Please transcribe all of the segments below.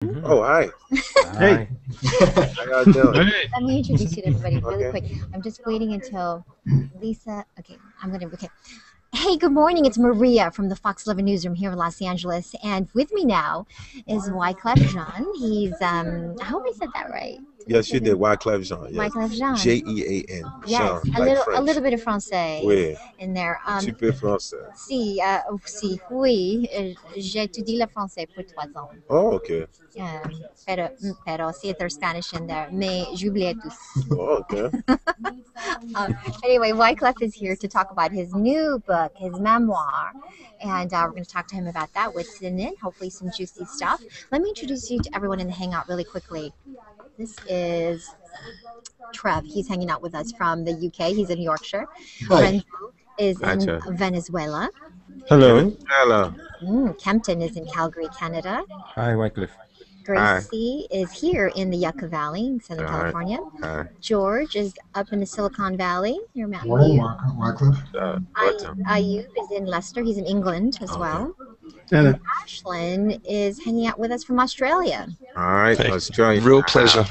Oh, hi. Hey. How y'all doing? Hey. Let me introduce you to everybody really Okay. quick. I'm just waiting until Lisa. Okay, okay. Hey, good morning. It's Maria from the Fox 11 Newsroom here in Los Angeles. And with me now is Wyclef Jean. I hope I said that right. Did I Yes, say you did. that? Wyclef Jean. Yes. Wyclef Jean. Jean. Yes, Jean, like a French. little bit of Francais Oui. in there. Un petit peu français. Si, oui, j'étudie le français pour 3 ans. Oh, okay. Pero sí, there's Spanish in there. Mais j'oubliais tous. Oh, okay. Anyway, Wyclef is here to talk about his new book, his memoir, and we're going to talk to him about that, what's in it, hopefully some juicy stuff. Let me introduce you to everyone in the Hangout really quickly. This is Trev. He's hanging out with us from the UK. He's in Yorkshire. Hi. Renzo is Hi, in Chad. Venezuela. Hello. Hello. Kempton is in Calgary, Canada. Hi, Wycliffe. Hi. Gracie is here in the Yucca Valley, in Southern All right. California. Hi. George is up in the Silicon Valley near Mountain Morning, View. Wycliffe. Autumn. Ayub is in Leicester. He's in England as Okay. well. Hello. And Ashlyn is hanging out with us from Australia. All right. Hey, Australia. real pleasure.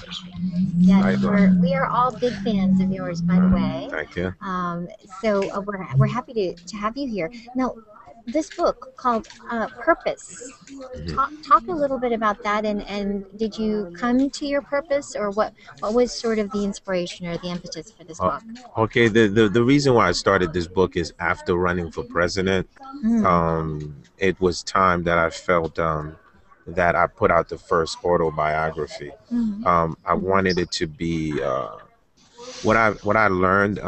Yes, Likewise. we are all big fans of yours, by the way. Thank you. So we're happy to have you here. Now, this book called Purpose. Talk a little bit about that, and did you come to your purpose, or what was sort of the inspiration or the impetus for this Oh, book? okay. The reason why I started this book is after running for president. It was time that I felt that I put out the first autobiography. I wanted it to be what I learned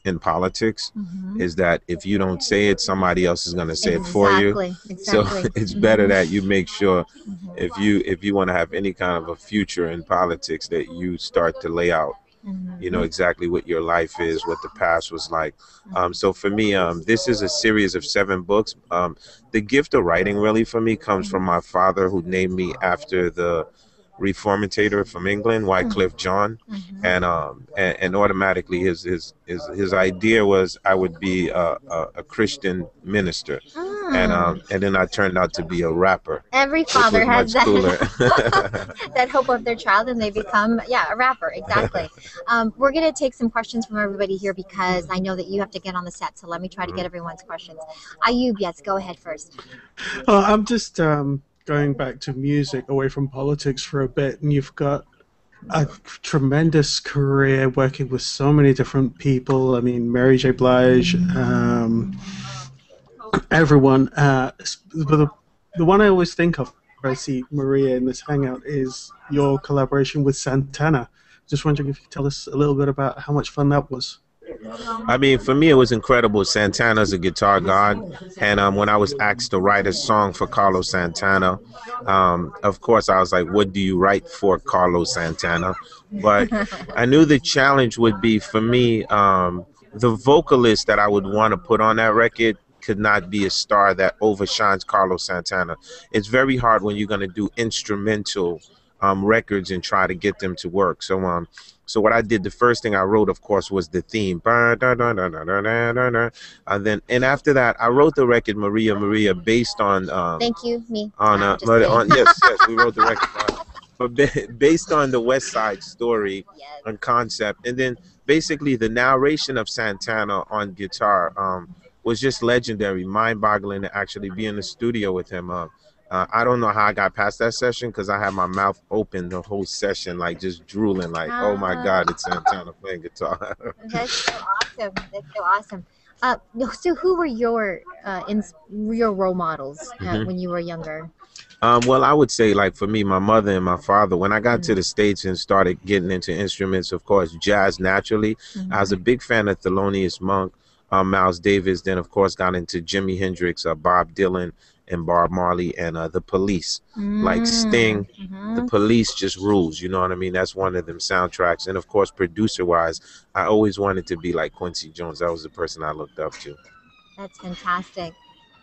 in politics is that if you don't say it, somebody else is going to say it for you. So Exactly. it's better that you make sure if you want to have any kind of a future in politics that you start to lay out exactly what your life is, what the past was like. So for me, this is a series of 7 books. The gift of writing really for me comes from my father, who named me after the reformator from England, Wyclef Jean, and automatically his idea was I would be a Christian minister, and then I turned out to be a rapper, Every which was father has much cooler. that hope of their child, and they become a rapper. Exactly. We're gonna take some questions from everybody here because I know that you have to get on the set. So let me try to get everyone's questions. Ayub, yes, go ahead first. I'm just going back to music, away from politics for a bit, and you've got a tremendous career working with so many different people. I mean, Mary J. Blige, everyone. But the one I always think of when I see Maria in this hangout is your collaboration with Santana. Just wondering if you could tell us a little bit about how much fun that was. I mean, for me, it was incredible. Santana's a guitar god, and when I was asked to write a song for Carlos Santana, of course, I was like, "What do you write for Carlos Santana?" But I knew the challenge would be for me. The vocalist that I would want to put on that record could not be a star that overshines Carlos Santana. It's very hard when you're going to do instrumental records and try to get them to work. So what I did, the first thing I wrote, of course, was the theme. And after that, I wrote the record Maria Maria based on Thank you, me. Just but kidding. yes, we wrote the record, but based on the West Side Story Yes. and concept, and then basically the narration of Santana on guitar was just legendary, mind-boggling to actually be in the studio with him. I don't know how I got past that session because I had my mouth open the whole session, like just drooling, like, oh my God, it's Santana playing guitar. That's so awesome. That's so awesome. So who were your role models when you were younger? Well, I would say, like, for me, my mother and my father, when I got to the States and started getting into instruments, of course, jazz naturally. I was a big fan of Thelonious Monk, Miles Davis, then, of course, got into Jimi Hendrix, Bob Dylan, and Bob Marley, and the Police. Like Sting, the Police just rules, you know what I mean? That's one of them soundtracks. And, of course, producer-wise, I always wanted to be like Quincy Jones. That was the person I looked up to. That's fantastic.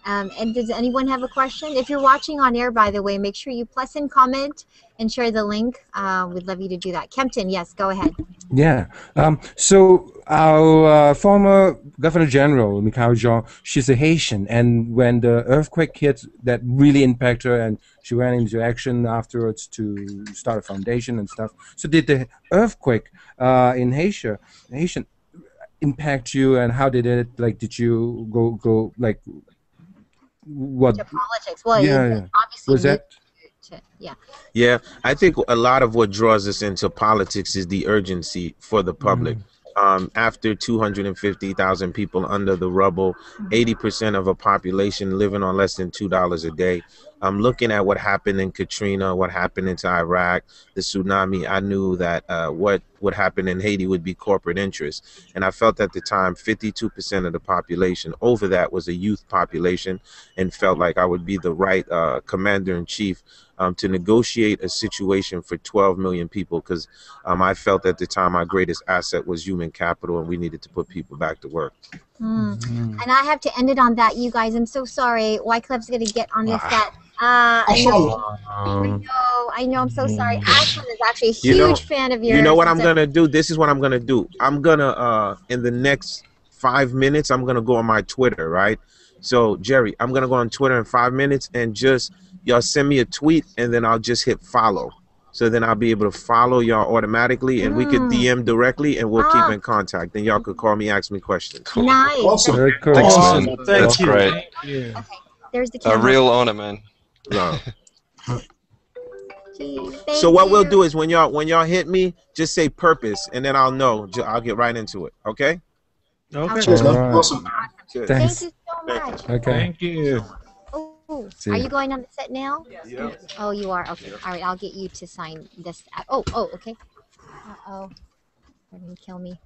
And does anyone have a question? If you're watching on air, by the way, make sure you plus and comment and share the link. We'd love you to do that. Kempton, yes, go ahead. Yeah. So our former Governor General, Wyclef Jean, she's a Haitian, and when the earthquake hit, that really impacted her, and she went into action afterwards to start a foundation and stuff. So did the earthquake in Haitian impact you, and how did it, like, did you go like, what? To politics. Well, Yeah. obviously, Was that? yeah. Yeah, I think a lot of what draws us into politics is the urgency for the public. After 250,000 people under the rubble, 80% of a population living on less than $2 a day. I'm looking at what happened in Katrina, what happened into Iraq, the tsunami. I knew that what would happen in Haiti would be corporate interest. And I felt at the time 52% of the population, over that was a youth population, and felt like I would be the right commander in chief to negotiate a situation for 12 million people, because I felt at the time my greatest asset was human capital, and we needed to put people back to work. And I have to end it on that, you guys. I'm so sorry. Wyclef's going to get on this. That I know. I'm so sorry. Ashland is actually a huge fan of yours. You know what I'm gonna do? This is what I'm gonna do. I'm gonna in the next 5 minutes, I'm gonna go on my Twitter, right? So Jerry, I'm gonna go on Twitter in 5 minutes, and just y'all send me a tweet, and then I'll just hit follow. So then I'll be able to follow y'all automatically, and we could DM directly, and we'll keep in contact. Then y'all could call me, ask me questions. Cool. Nice. Awesome. Very cool. Thanks, Awesome. man. Thank That's you. great. Thank you. Okay. There's the A camera. real honor, man. No. Gee, So what thank we'll you. do is when y'all hit me, just say purpose, and then I'll know. I'll get right into it. Okay. Okay. Cheers, man. Alright. Awesome. Good. Thank Thanks. you so much. Okay. Thank you. Oh, See are you. you going on the set now? Yeah. Oh, you are. Okay. All right. I'll get you to sign this. Oh, okay. Uh-oh. They're going to kill me.